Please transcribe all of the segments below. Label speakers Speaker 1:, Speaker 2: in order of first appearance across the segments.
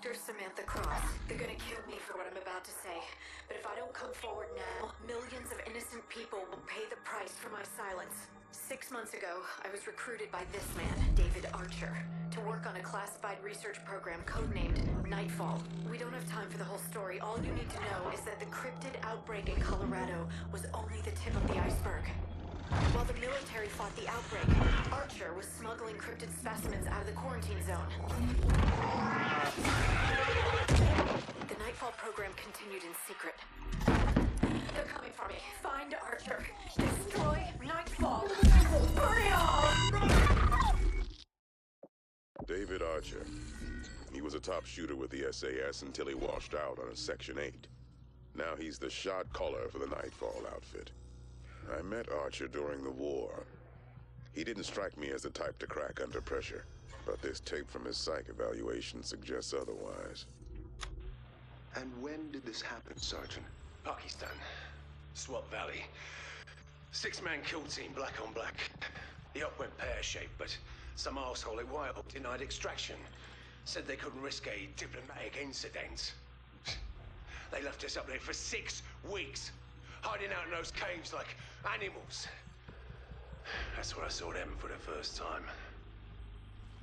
Speaker 1: Dr. Samantha Cross. They're gonna kill me for what I'm about to say. But if I don't come forward now, millions of innocent people will pay the price for my silence. 6 months ago, I was recruited by this man, David Archer, to work on a classified research program codenamed Nightfall. We don't have time for the whole story. All you need to know is that the cryptid outbreak in Colorado was only the tip of the iceberg. While the military fought the outbreak, Archer was smuggling cryptid specimens out of the quarantine zone. The Nightfall program continued in secret. They're coming for me. Find Archer. Destroy Nightfall. Burn it all!
Speaker 2: David Archer. He was a top shooter with the SAS until he washed out on a Section 8. Now he's the shot caller for the Nightfall outfit. I met Archer during the war. He didn't strike me as the type to crack under pressure, but this tape from his psych evaluation suggests otherwise.
Speaker 3: And when did this happen, Sergeant?
Speaker 4: Pakistan. Swat Valley. 6-man kill team, black on black. The op went pear-shaped, but some arsehole at Whitehall denied extraction. Said they couldn't risk a diplomatic incident. They left us up there for 6 weeks, hiding out in those caves like animals. That's where I saw them for the first time.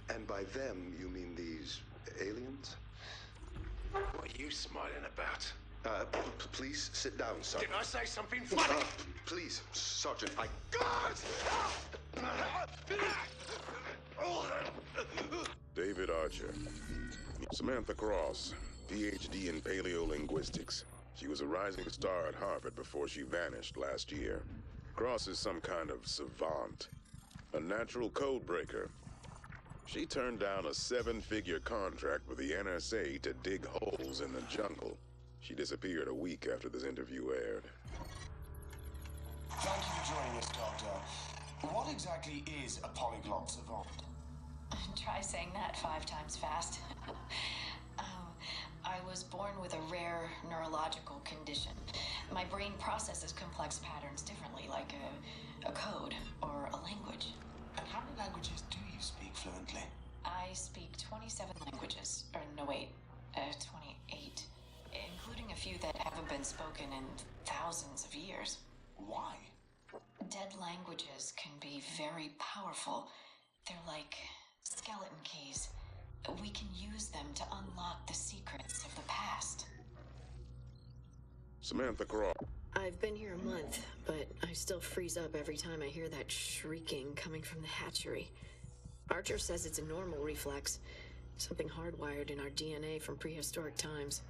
Speaker 3: And by them, you mean these aliens?
Speaker 4: What are you smiling about?
Speaker 3: Please sit down, Sergeant.
Speaker 4: Didn't I say something funny?
Speaker 3: Please, Sergeant,
Speaker 2: David Archer. Samantha Cross, PhD in paleolinguistics. She was a rising star at Harvard before she vanished last year. Cross is some kind of savant, a natural code breaker. She turned down a 7-figure contract with the NSA to dig holes in the jungle. She disappeared a week after this interview aired.
Speaker 5: Thank you for joining us, Doctor. What exactly is a polyglot savant?
Speaker 1: Try saying that 5 times fast. I was born with a rare neurological condition. My brain processes complex patterns differently, like a code or a language.
Speaker 5: And how many languages do you speak fluently?
Speaker 1: I speak 27 languages. Or no, wait, 28. Including a few that haven't been spoken in thousands of years.
Speaker 5: Why?
Speaker 1: Dead languages can be very powerful. They're like skeleton keys. We can use them to unlock the secrets of the past.
Speaker 2: Samantha Cross.
Speaker 6: I've been here a month, but I still freeze up every time I hear that shrieking coming from the hatchery. Archer says it's a normal reflex, something hardwired in our DNA from prehistoric times.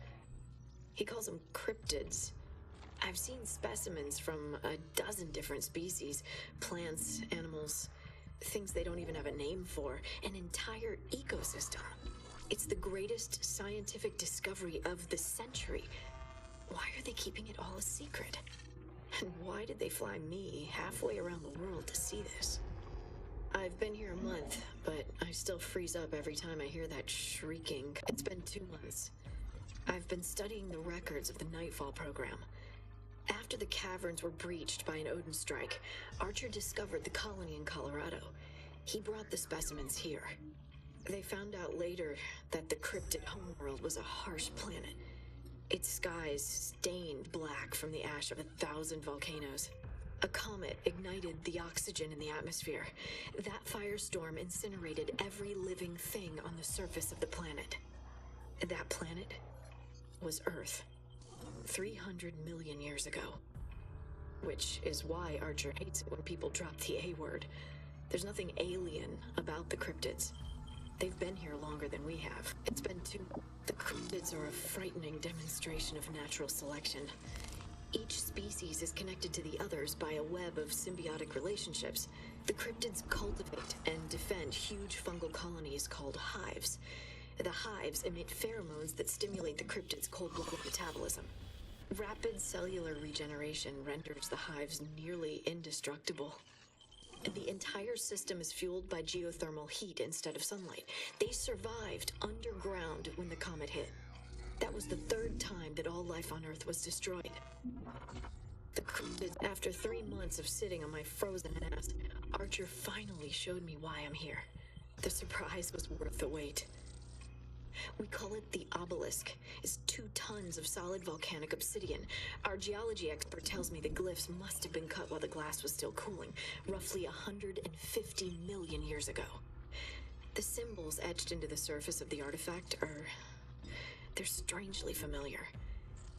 Speaker 6: He calls them cryptids. I've seen specimens from a dozen different species, plants, animals, things they don't even have a name for, an entire ecosystem. It's the greatest scientific discovery of the century. Why are they keeping it all a secret? And why did they fly me halfway around the world to see this? I've been here a month, but I still freeze up every time I hear that shrieking. It's been 2 months. I've been studying the records of the Nightfall program. After the caverns were breached by an Odin strike, Archer discovered the colony in Colorado. He brought the specimens here. They found out later that the cryptid homeworld was a harsh planet. Its skies stained black from the ash of 1,000 volcanoes. A comet ignited the oxygen in the atmosphere. That firestorm incinerated every living thing on the surface of the planet. That planet was Earth. 300 million years ago. Which is why Archer hates it when people drop the A word. There's nothing alien about the cryptids. They've been here longer than we have. It's been The cryptids are a frightening demonstration of natural selection. Each species is connected to the others by a web of symbiotic relationships. The cryptids cultivate and defend huge fungal colonies called hives. The hives emit pheromones that stimulate the cryptids' cold-blooded metabolism. Rapid cellular regeneration renders the hives nearly indestructible. The entire system is fueled by geothermal heat instead of sunlight. They survived underground when the comet hit. That was the 3rd time that all life on Earth was destroyed. The cryptids, after 3 months of sitting on my frozen ass, Archer finally showed me why I'm here. The surprise was worth the wait. We call it the obelisk. It's 2 tons of solid volcanic obsidian. Our geology expert tells me the glyphs must have been cut while the glass was still cooling, roughly 150 million years ago. The symbols etched into the surface of the artifact they're strangely familiar.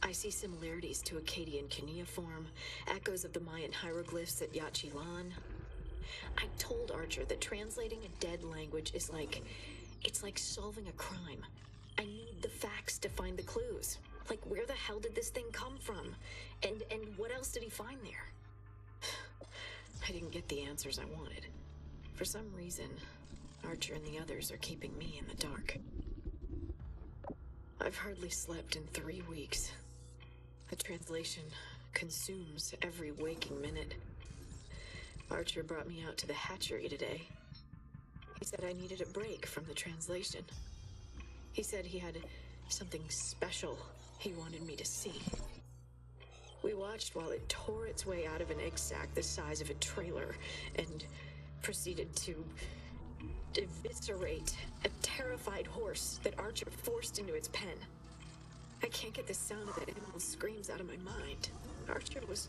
Speaker 6: I see similarities to Akkadian cuneiform, echoes of the Mayan hieroglyphs at Yachilan. I told Archer that translating a dead language is it's like solving a crime. I need the facts to find the clues. Like, where the hell did this thing come from? And what else did he find there? I didn't get the answers I wanted. For some reason, Archer and the others are keeping me in the dark. I've hardly slept in 3 weeks. The translation consumes every waking minute. Archer brought me out to the hatchery today. He said I needed a break from the translation. He said he had something special he wanted me to see. We watched while it tore its way out of an egg sac the size of a trailer and proceeded to eviscerate a terrified horse that Archer forced into its pen. I can't get the sound of that animal's screams out of my mind. Archer was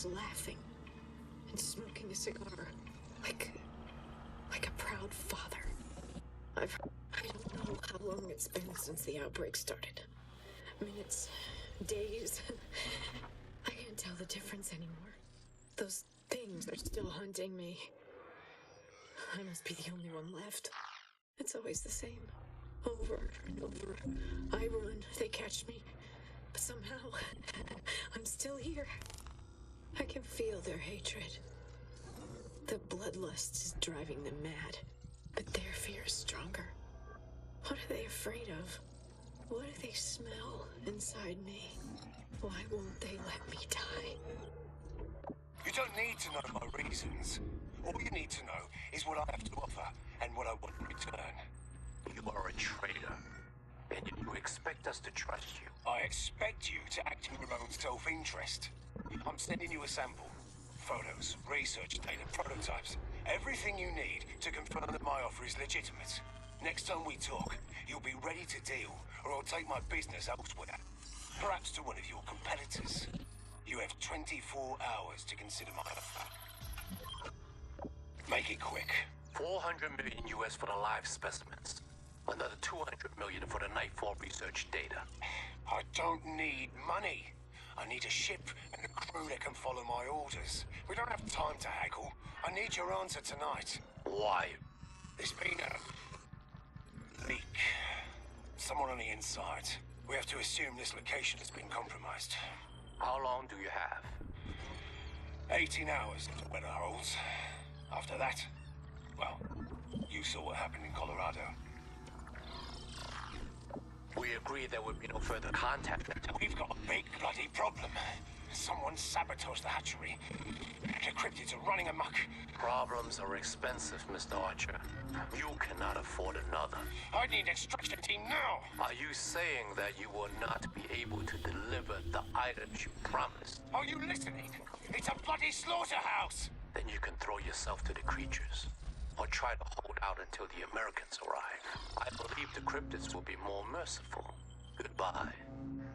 Speaker 6: laughing and smoking a cigar like a proud father. I don't know how long it's been since the outbreak started. Minutes, days. I can't tell the difference anymore. Those things are still hunting me. I must be the only one left. It's always the same. Over and over. I run, they catch me. But somehow, I'm still here. I can feel their hatred. The bloodlust is driving them mad, but their fear is stronger. What are they afraid of? What do they smell inside me? Why won't they let me die?
Speaker 4: You don't need to know my reasons. All you need to know is what I have to offer and what I want in return.
Speaker 7: You are a traitor, and you expect us to trust you.
Speaker 4: I expect you to act in your own self-interest. I'm sending you a sample. Photos, research data, prototypes. Everything you need to confirm that my offer is legitimate. Next time we talk, you'll be ready to deal, or I'll take my business elsewhere. Perhaps to one of your competitors. You have 24 hours to consider my offer. Make it quick.
Speaker 7: 400 million US for the live specimens. Another 200 million for the Nightfall research data.
Speaker 4: I don't need money. I need a ship and a crew that can follow my orders. We don't have time to haggle. I need your answer tonight.
Speaker 7: Why?
Speaker 4: There's been a leak. Someone on the inside. We have to assume this location has been compromised.
Speaker 7: How long do you have?
Speaker 4: 18 hours if the weather holds. After that, well, you saw what happened in Colorado.
Speaker 7: We agreed there would be no further contact until...
Speaker 4: We've got a big bloody problem. Someone sabotaged the hatchery. The cryptids are running amok.
Speaker 7: Problems are expensive, Mr. Archer. You cannot afford another.
Speaker 4: I need extraction team now!
Speaker 7: Are you saying that you will not be able to deliver the items you promised?
Speaker 4: Are you listening? It's a bloody slaughterhouse!
Speaker 7: Then you can throw yourself to the creatures. Or try to hold out until the Americans arrive. I believe the cryptids will be more merciful. Goodbye,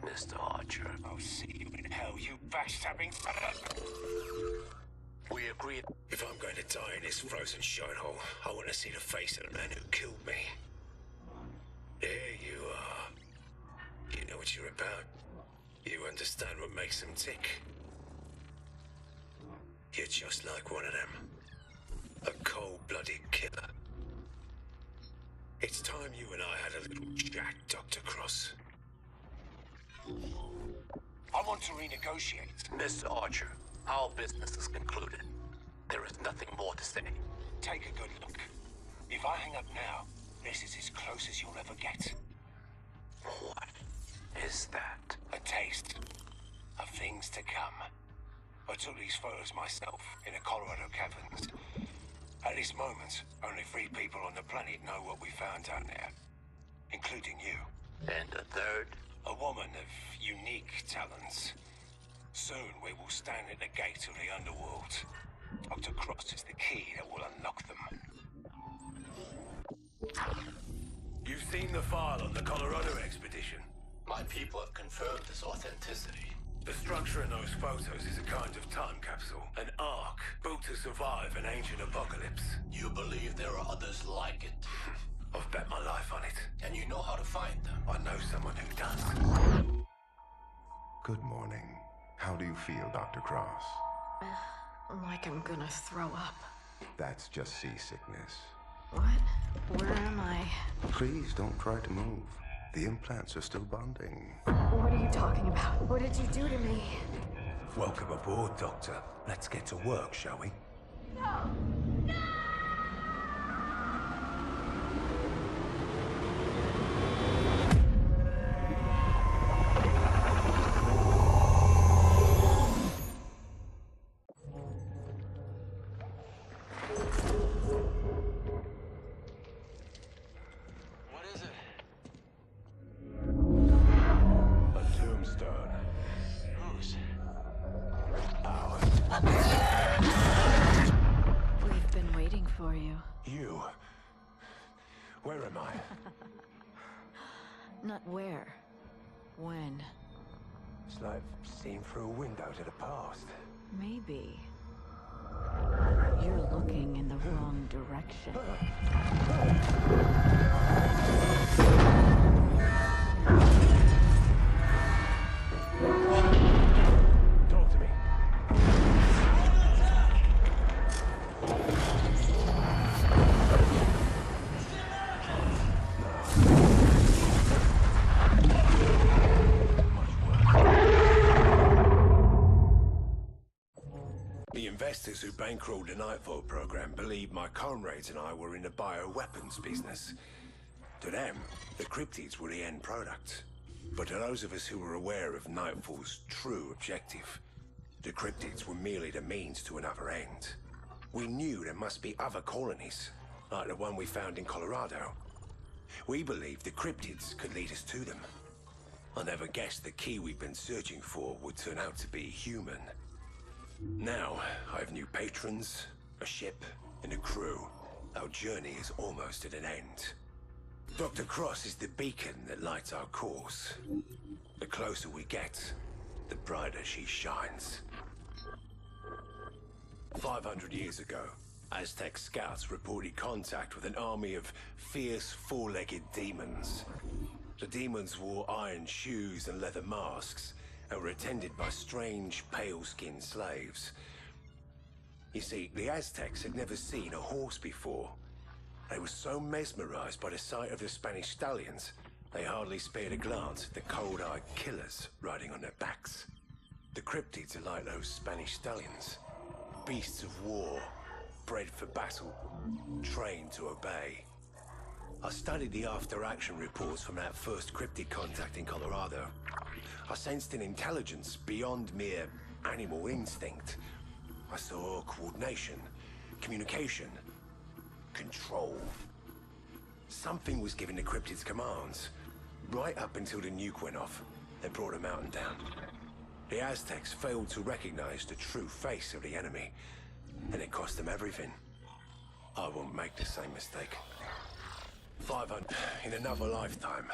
Speaker 7: Mr. Archer.
Speaker 4: I'll see you in hell, you backstabbing...
Speaker 7: We agreed.
Speaker 4: If I'm going to die in this frozen shithole, I want to see the face of the man who killed me. There you are. You know what you're about. You understand what makes them tick. You're just like one of them. A cold-blooded killer. It's time you and I had a little chat, Dr. Cross. I want to renegotiate.
Speaker 7: Mr. Archer, our business is concluded. There is nothing more to say.
Speaker 4: Take a good look. If I hang up now, this is as close as you'll ever get.
Speaker 7: What is that?
Speaker 4: A taste of things to come. I took these photos myself in the Colorado caverns. At this moment, only 3 people on the planet know what we found down there, including you.
Speaker 7: And a third?
Speaker 4: A woman of unique talents. Soon we will stand at the gate of the underworld. Dr. Cross is the key that will unlock them. You've seen the file on the Colorado expedition?
Speaker 7: My people have confirmed its authenticity.
Speaker 4: The structure in those photos is a kind of time capsule. An ark built to survive an ancient apocalypse.
Speaker 7: You believe there are others like it?
Speaker 4: I've bet my life on it.
Speaker 7: And you know how to find them?
Speaker 4: I know someone who does.
Speaker 8: Good morning. How do you feel, Dr. Cross?
Speaker 6: Like I'm gonna throw up.
Speaker 8: That's just seasickness.
Speaker 6: What? Where am I?
Speaker 8: Please don't try to move. The implants are still bonding.
Speaker 6: What are you talking about? What did you do to me?
Speaker 4: Welcome aboard, Doctor. Let's get to work, shall we?
Speaker 7: What is it?
Speaker 4: A tombstone.
Speaker 7: Whose?
Speaker 4: Ours.
Speaker 6: We've been waiting for you.
Speaker 4: You. Where am I?
Speaker 6: Not where. When.
Speaker 4: It's like seeing through a window to the past.
Speaker 6: Maybe. You're looking in the wrong direction.
Speaker 4: Talk to me. The investors who bankrolled the Nightfall program believed my comrades and I were in the bioweapons business. To them, the cryptids were the end product. But to those of us who were aware of Nightfall's true objective, the cryptids were merely the means to another end. We knew there must be other colonies, like the one we found in Colorado. We believed the cryptids could lead us to them. I never guessed the key we've been searching for would turn out to be human. Now, I have new patrons, a ship, and a crew. Our journey is almost at an end. Dr. Cross is the beacon that lights our course. The closer we get, the brighter she shines. 500 years ago, Aztec scouts reported contact with an army of fierce four-legged demons. The demons wore iron shoes and leather masks, and were attended by strange, pale-skinned slaves. You see, the Aztecs had never seen a horse before. They were so mesmerized by the sight of the Spanish stallions, they hardly spared a glance at the cold-eyed killers riding on their backs. The cryptids are like those Spanish stallions. Beasts of war, bred for battle, trained to obey. I studied the after-action reports from that first cryptid contact in Colorado. I sensed an intelligence beyond mere animal instinct. I saw coordination, communication, control. Something was giving the cryptids commands, right up until the nuke went off and brought a mountain down. The Aztecs failed to recognize the true face of the enemy, and it cost them everything. I won't make the same mistake. 500. In another lifetime,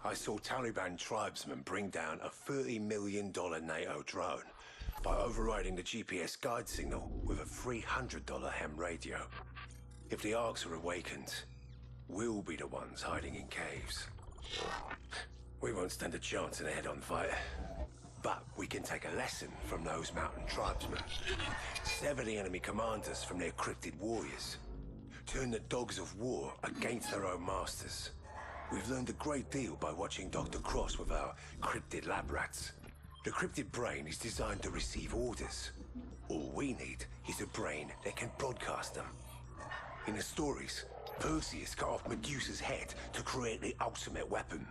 Speaker 4: I saw Taliban tribesmen bring down a $30 million NATO drone by overriding the GPS guide signal with a $300 ham radio. If the Arks are awakened, we'll be the ones hiding in caves. We won't stand a chance in a head-on fight. But we can take a lesson from those mountain tribesmen. Sever the enemy commanders from their cryptid warriors. Turn the dogs of war against their own masters. We've learned a great deal by watching Dr. Cross with our cryptid lab rats. The cryptid brain is designed to receive orders. All we need is a brain that can broadcast them. In the stories, Perseus cut off Medusa's head to create the ultimate weapon.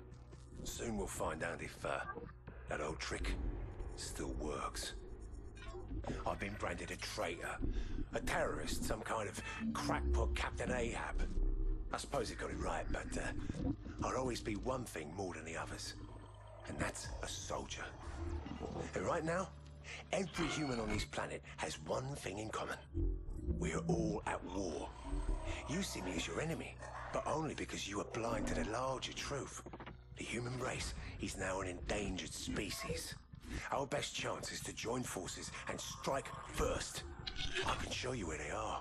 Speaker 4: Soon we'll find out if that old trick still works. I've been branded a traitor, a terrorist, some kind of crackpot Captain Ahab. I suppose he got it right, but I'll always be one thing more than the others, and that's a soldier. And right now, every human on this planet has one thing in common. We are all at war. You see me as your enemy, But only because you are blind to the larger truth. The human race is now an endangered species. Our best chance is to join forces and strike first. I can show you where they are,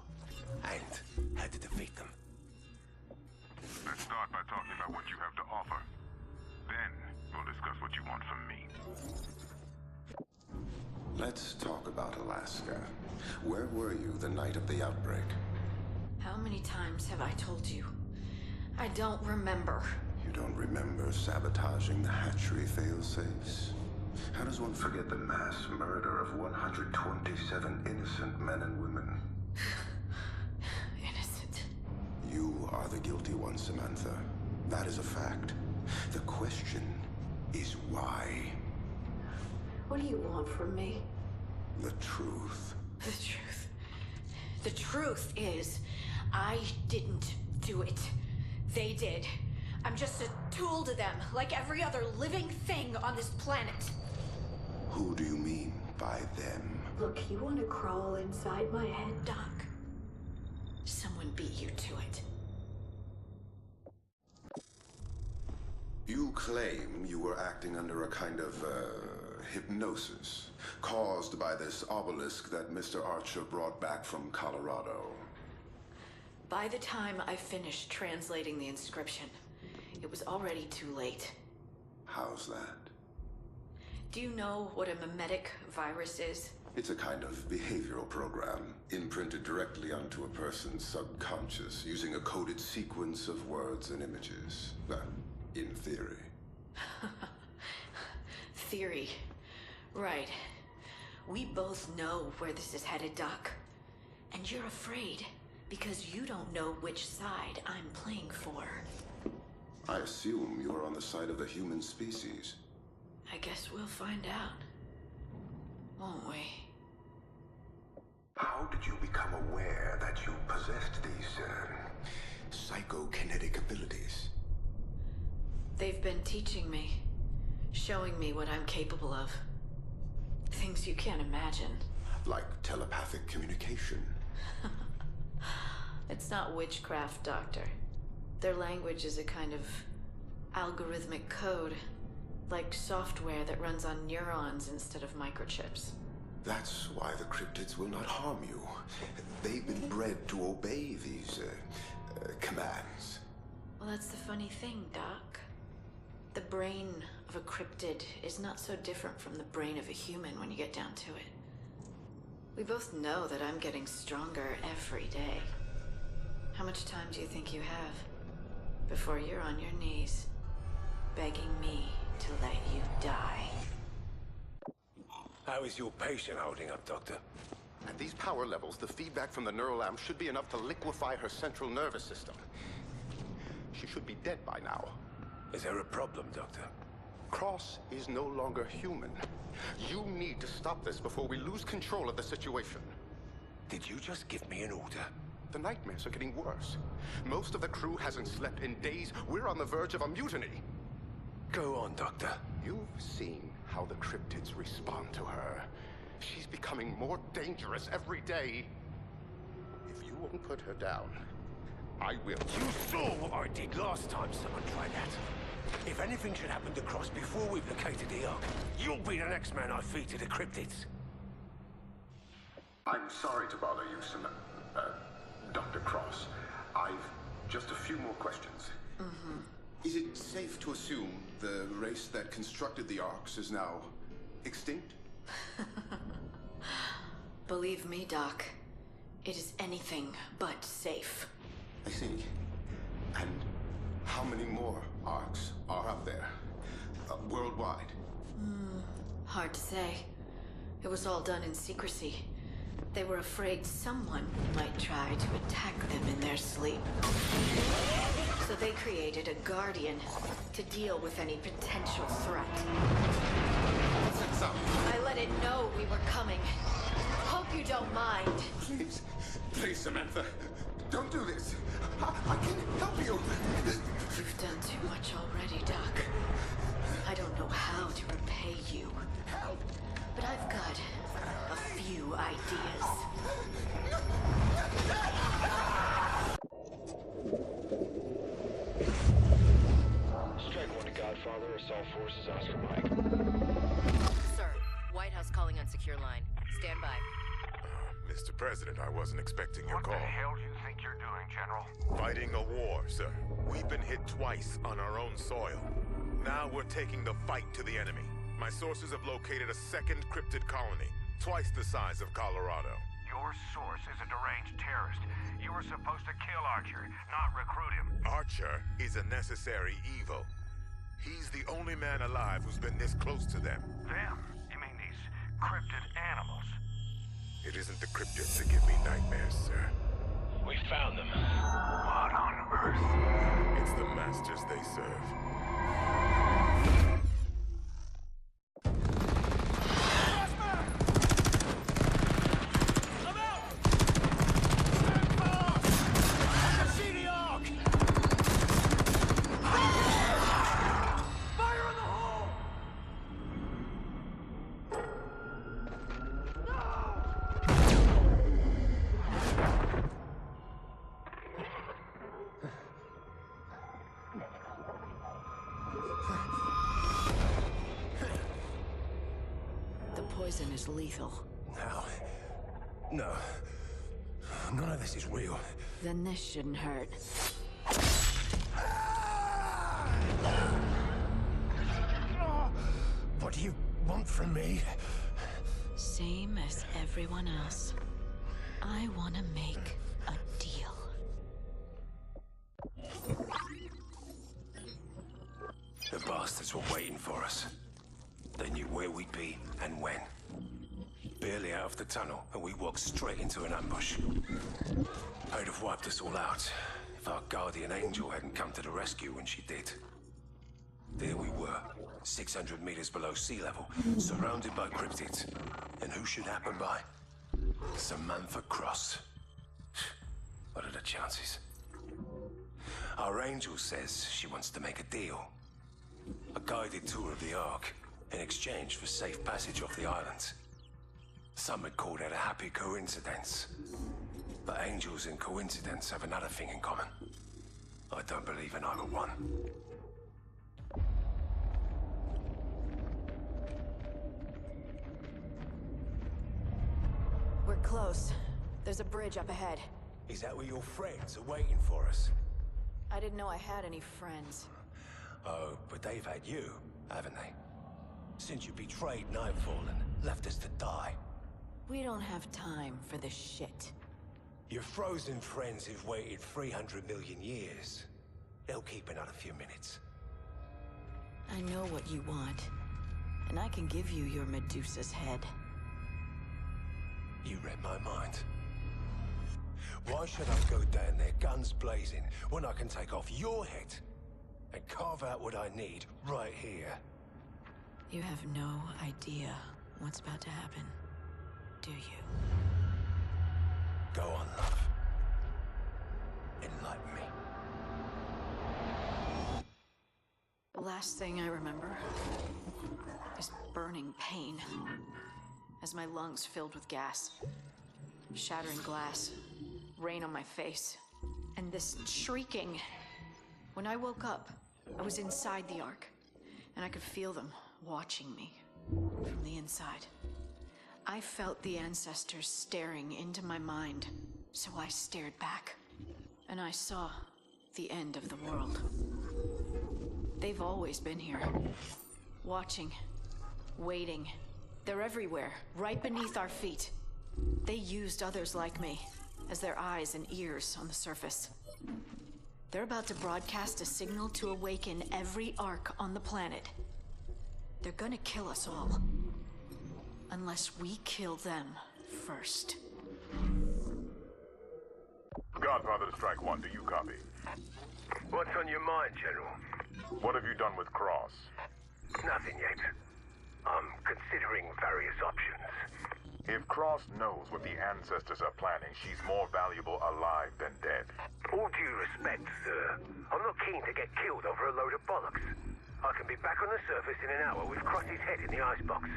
Speaker 4: and how to defeat them.
Speaker 8: Let's start by talking about what you have to offer. Then, we'll discuss what you want from me.
Speaker 3: Let's talk about Alaska. Where were you the night of the outbreak?
Speaker 1: How many times have I told you? I don't remember.
Speaker 3: You don't remember sabotaging the hatchery failsafes? How does one forget the mass murder of 127 innocent men and women?
Speaker 1: Innocent.
Speaker 3: You are the guilty one, Samantha. That is a fact. The question is why?
Speaker 1: What do you want from me?
Speaker 3: The truth.
Speaker 1: The truth. The truth is, I didn't do it. They did. I'm just a tool to them, like every other living thing on this planet.
Speaker 3: Who do you mean by them?
Speaker 1: Look, you want to crawl inside my head, Doc? Someone beat you to it.
Speaker 3: You claim you were acting under a kind of, hypnosis caused by this obelisk that Mr. Archer brought back from Colorado.
Speaker 1: By the time I finished translating the inscription, it was already too late.
Speaker 3: How's that?
Speaker 1: Do you know what a mimetic virus is?
Speaker 3: It's a kind of behavioral program imprinted directly onto a person's subconscious using a coded sequence of words and images. Well, in theory.
Speaker 1: Theory. Right. We both know where this is headed, Doc. And you're afraid because you don't know which side I'm playing for.
Speaker 3: I assume you are on the side of the human species.
Speaker 1: I guess we'll find out. Won't we?
Speaker 3: How did you become aware that you possessed these, psychokinetic abilities?
Speaker 1: They've been teaching me. Showing me what I'm capable of. Things you can't imagine.
Speaker 3: Like telepathic communication?
Speaker 1: It's not witchcraft, Doctor. Their language is a kind of algorithmic code. Like software that runs on neurons instead of microchips.
Speaker 3: That's why the cryptids will not harm you. They've been bred to obey these, commands.
Speaker 1: Well, that's the funny thing, Doc. The brain of a cryptid is not so different from the brain of a human when you get down to it. We both know that I'm getting stronger every day. How much time do you think you have before you're on your knees, begging me to let you die?
Speaker 4: How is your patient holding up, Doctor?
Speaker 9: At these power levels, the feedback from the neural lamp should be enough to liquefy her central nervous system. She should be dead by now.
Speaker 4: Is there a problem, Doctor?
Speaker 9: Cross is no longer human. You need to stop this before we lose control of the situation.
Speaker 4: Did you just give me an order?
Speaker 9: The nightmares are getting worse. Most of the crew hasn't slept in days. We're on the verge of a mutiny.
Speaker 4: Go on, Doctor.
Speaker 9: You've seen how the cryptids respond to her. She's becoming more dangerous every day. If you won't put her down, I will.
Speaker 4: You saw what I did last time someone tried that. If anything should happen to Cross before we've located the Ark, you'll be the next man I feed to the cryptids.
Speaker 3: I'm sorry to bother you, Dr. Cross. I've just a few more questions. Is it safe to assume the race that constructed the Arks is now extinct?
Speaker 1: Believe me, Doc. It is anything but safe.
Speaker 3: I see. And how many more Arks are out there? Worldwide?
Speaker 1: Hard to say. It was all done in secrecy. They were afraid someone might try to attack them in their sleep. So they created a guardian to deal with any potential threat. I let it know we were coming. Hope you don't mind.
Speaker 3: Please, please, Samantha, don't do this. I can help you.
Speaker 1: You've done too much already, Doc. I don't know how to repay you.
Speaker 3: Help!
Speaker 1: But I've got a few ideas.
Speaker 10: Father, Assault Forces, Oscar Mike.
Speaker 11: Sir, White House calling on secure line. Stand by.
Speaker 8: Mr. President, I wasn't expecting your call.
Speaker 12: What the hell do you think you're doing, General?
Speaker 8: Fighting a war, sir. We've been hit twice on our own soil. Now we're taking the fight to the enemy. My sources have located a second cryptid colony, twice the size of Colorado.
Speaker 12: Your source is a deranged terrorist. You were supposed to kill Archer, not recruit him.
Speaker 8: Archer is a necessary evil. He's the only man alive who's been this close to them.
Speaker 12: Them? You mean these cryptid animals?
Speaker 8: It isn't the cryptids that give me nightmares, sir.
Speaker 10: We found them.
Speaker 12: What on earth?
Speaker 8: It's the masters they serve.
Speaker 6: Poison is lethal.
Speaker 4: No. None of this is real.
Speaker 6: Then this shouldn't hurt.
Speaker 4: What do you want from me?
Speaker 6: Same as everyone else. I want to make a deal.
Speaker 4: The bastards were waiting for us. They knew where we'd be and when. Barely out of the tunnel, and we walked straight into an ambush. I'd have wiped us all out if our guardian angel hadn't come to the rescue when she did. There we were, 600 meters below sea level, surrounded by cryptids. And who should happen by? Samantha Cross. What are the chances? Our angel says she wants to make a deal. A guided tour of the Ark, in exchange for safe passage off the island. Some had called it a happy coincidence. But angels and coincidence have another thing in common. I don't believe in either one.
Speaker 1: We're close. There's a bridge up ahead.
Speaker 4: Is that where your friends are waiting for us?
Speaker 1: I didn't know I had any friends.
Speaker 4: Oh, but they've had you, haven't they? Since you betrayed Nightfall and left us to die.
Speaker 1: We don't have time for this shit.
Speaker 4: Your frozen friends have waited 300 million years. They'll keep another few minutes.
Speaker 1: I know what you want. And I can give you your Medusa's head.
Speaker 4: You read my mind. Why should I go down there guns blazing when I can take off your head and carve out what I need right here?
Speaker 1: You have no idea what's about to happen, do you?
Speaker 4: Go on, love. Enlighten me.
Speaker 1: The last thing I remember is burning pain as my lungs filled with gas, shattering glass, rain on my face, and this shrieking. When I woke up, I was inside the Ark, and I could feel them watching me from the inside. I felt the ancestors staring into my mind, so I stared back, and I saw the end of the world. They've always been here, watching, waiting. They're everywhere, right beneath our feet. They used others like me as their eyes and ears on the surface. They're about to broadcast a signal to awaken every Ark on the planet. They're gonna kill us all. Unless we kill them first.
Speaker 8: Godfather to Strike One, do you copy?
Speaker 12: What's on your mind, General?
Speaker 8: What have you done with Cross?
Speaker 12: Nothing yet. I'm considering various options.
Speaker 8: If Cross knows what the ancestors are planning, she's more valuable alive than dead.
Speaker 12: All due respect, sir, I'm not keen to get killed over a load of bollocks. I can be back on the surface in an hour with Cross's head in the icebox.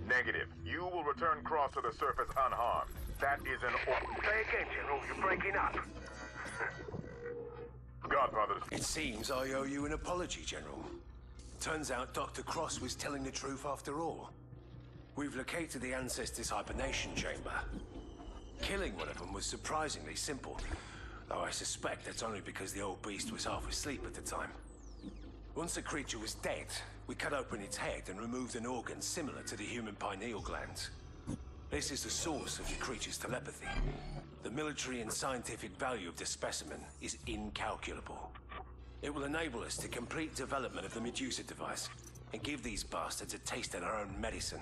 Speaker 8: Negative. You will return Cross to the surface unharmed. That is an order.
Speaker 12: Say again, General, you're breaking up.
Speaker 8: Godfather...
Speaker 4: It seems I owe you an apology, General. Turns out Dr. Cross was telling the truth after all. We've located the ancestors' hibernation chamber. Killing one of them was surprisingly simple, though I suspect that's only because the old beast was half asleep at the time. Once the creature was dead, we cut open its head and removed an organ similar to the human pineal glands. This is the source of the creature's telepathy. The military and scientific value of the specimen is incalculable. It will enable us to complete development of the Medusa device and give these bastards a taste of their own medicine.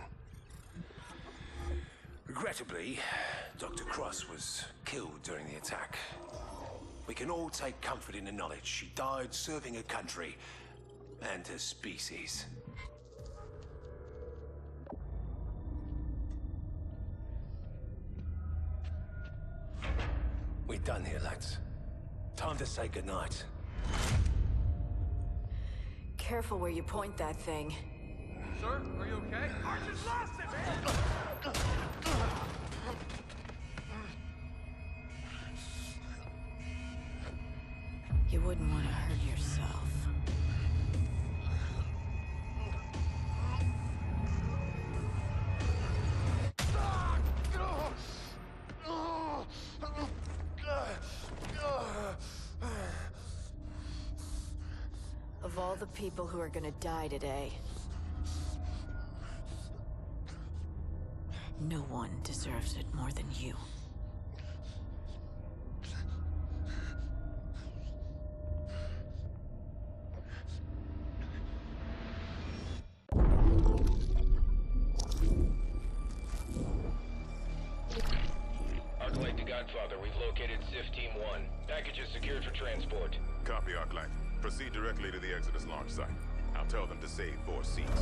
Speaker 4: Regrettably, Dr. Cross was killed during the attack. We can all take comfort in the knowledge she died serving her country and her species. We're done here, lads. Time to say goodnight.
Speaker 1: Careful where you point that thing.
Speaker 13: Sir, are you okay? I just lost it, man!
Speaker 1: You wouldn't want to hurt yourself. Of all the people who are gonna die today, no one deserves it more than you.
Speaker 10: Arclight to Godfather, we've located SIF Team 1. Package is secured for transport.
Speaker 8: Copy, Arclight. Proceed directly to the Exodus launch site. I'll tell them to save 4 seats.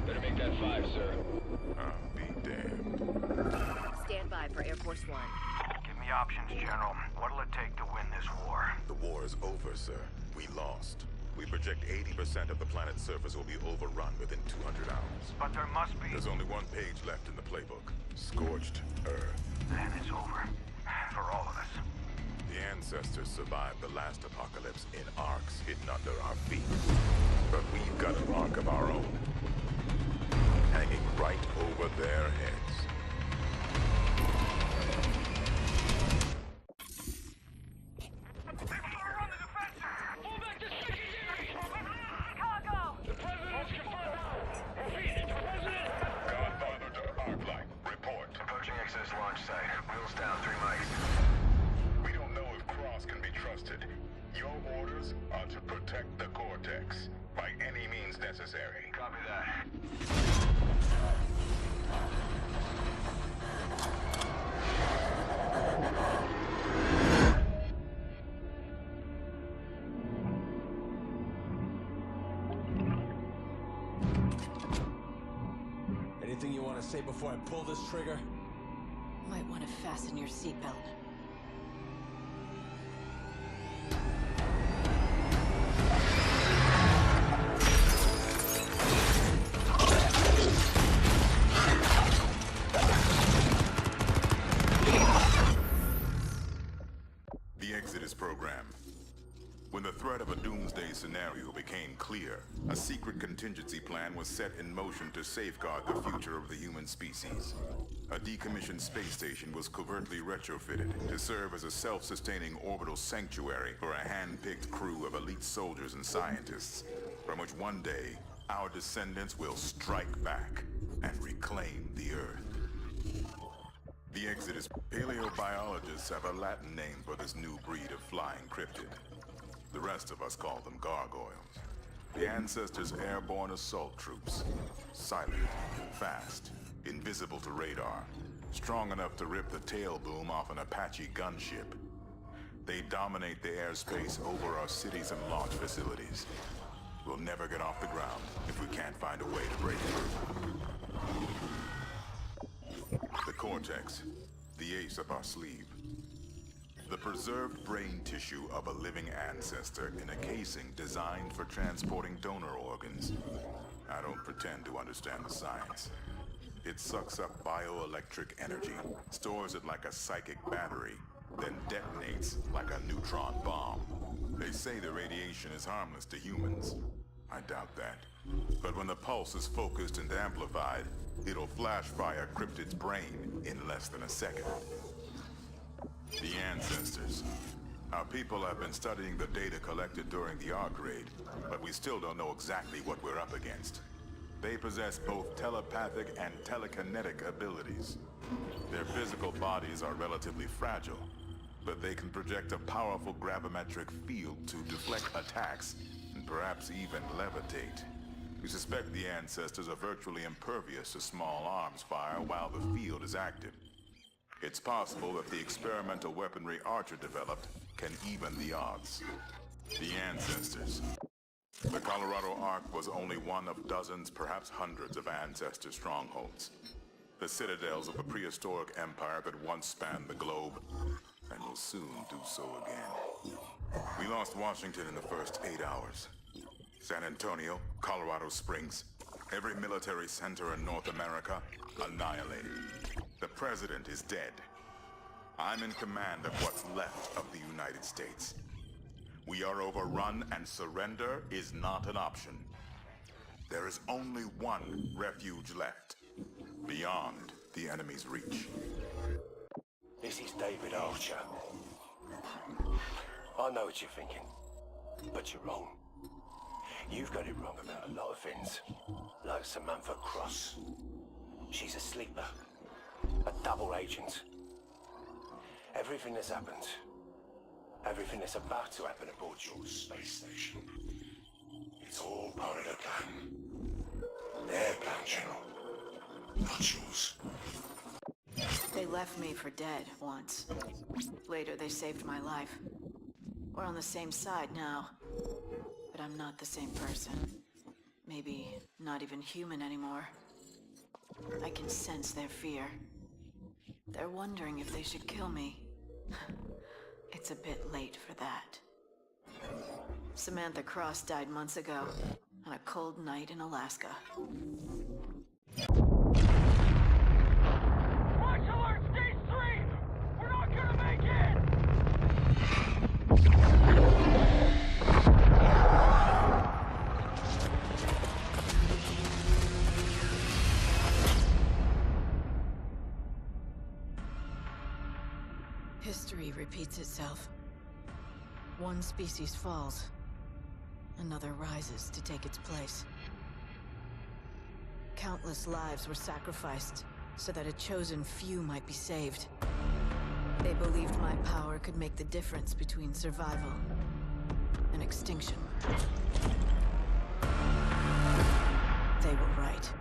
Speaker 10: Better make that 5, sir.
Speaker 8: I'll be damned.
Speaker 11: Stand by for Air Force One.
Speaker 14: Give me options, General. What'll it take to win this war?
Speaker 8: The war is over, sir. We lost. We project 80% of the planet's surface will be overrun within 200 hours.
Speaker 14: But there must be...
Speaker 8: There's only one page left in the playbook. Scorched Earth.
Speaker 14: Then it's over. For all of us.
Speaker 8: The ancestors survived the last apocalypse in arcs hidden under our feet. But we've got an arc of our own. Hanging right over their heads.
Speaker 10: Godfather to Arclight. Report.
Speaker 14: Approaching Exodus launch site. Wheels down, 3 mics.
Speaker 10: We don't know if Cross can be trusted. Your orders are to protect the Cortex. By any means necessary.
Speaker 14: Copy that.
Speaker 13: Anything you want to say before I pull this trigger?
Speaker 1: Might want to fasten your seatbelt.
Speaker 8: The Exodus program. When the threat of a doomsday scenario became clear, a secret contingency plan was set in motion to safeguard the future of the human species. A decommissioned space station was covertly retrofitted to serve as a self-sustaining orbital sanctuary for a hand-picked crew of elite soldiers and scientists, from which one day, our descendants will strike back and reclaim the Earth. The Exodus paleobiologists have a Latin name for this new breed of flying cryptid. The rest of us call them gargoyles. The ancestors' airborne assault troops. Silent, fast, invisible to radar, strong enough to rip the tail boom off an Apache gunship. They dominate the airspace over our cities and launch facilities. We'll never get off the ground if we can't find a way to break through. The Cortex, the ace up our sleeve. The preserved brain tissue of a living ancestor in a casing designed for transporting donor organs. I don't pretend to understand the science. It sucks up bioelectric energy, stores it like a psychic battery, then detonates like a neutron bomb. They say the radiation is harmless to humans. I doubt that. But when the pulse is focused and amplified, it'll flash by a cryptid's brain in less than a second. The ancestors. Our people have been studying the data collected during the Ark raid, but we still don't know exactly what we're up against. They possess both telepathic and telekinetic abilities. Their physical bodies are relatively fragile, but they can project a powerful gravimetric field to deflect attacks and perhaps even levitate. We suspect the ancestors are virtually impervious to small arms fire while the field is active. It's possible that the experimental weaponry Archer developed can even the odds. The ancestors. The Colorado Ark was only one of dozens, perhaps hundreds of ancestor strongholds. The citadels of a prehistoric empire that once spanned the globe, and will soon do so again. We lost Washington in the first 8 hours. San Antonio, Colorado Springs, every military center in North America, annihilated. The president is dead. I'm in command of what's left of the United States. We are overrun, and surrender is not an option. There is only one refuge left, beyond the enemy's reach.
Speaker 4: This is David Archer. I know what you're thinking, but you're wrong. You've got it wrong about a lot of things, like Samantha Cross. She's a sleeper, a double agent. Everything that's happened, everything that's about to happen aboard your space station, it's all part of the plan. Their plan, General, not yours.
Speaker 1: They left me for dead once. Later, they saved my life. We're on the same side now, but I'm not the same person. Maybe not even human anymore. I can sense their fear. They're wondering if they should kill me. It's a bit late for that. Samantha Cross died months ago, on a cold night in Alaska.
Speaker 13: Watch alert, stage 3! We're not gonna make it!
Speaker 1: History repeats itself. One species falls, another rises to take its place. Countless lives were sacrificed so that a chosen few might be saved. They believed my power could make the difference between survival and extinction. They were right.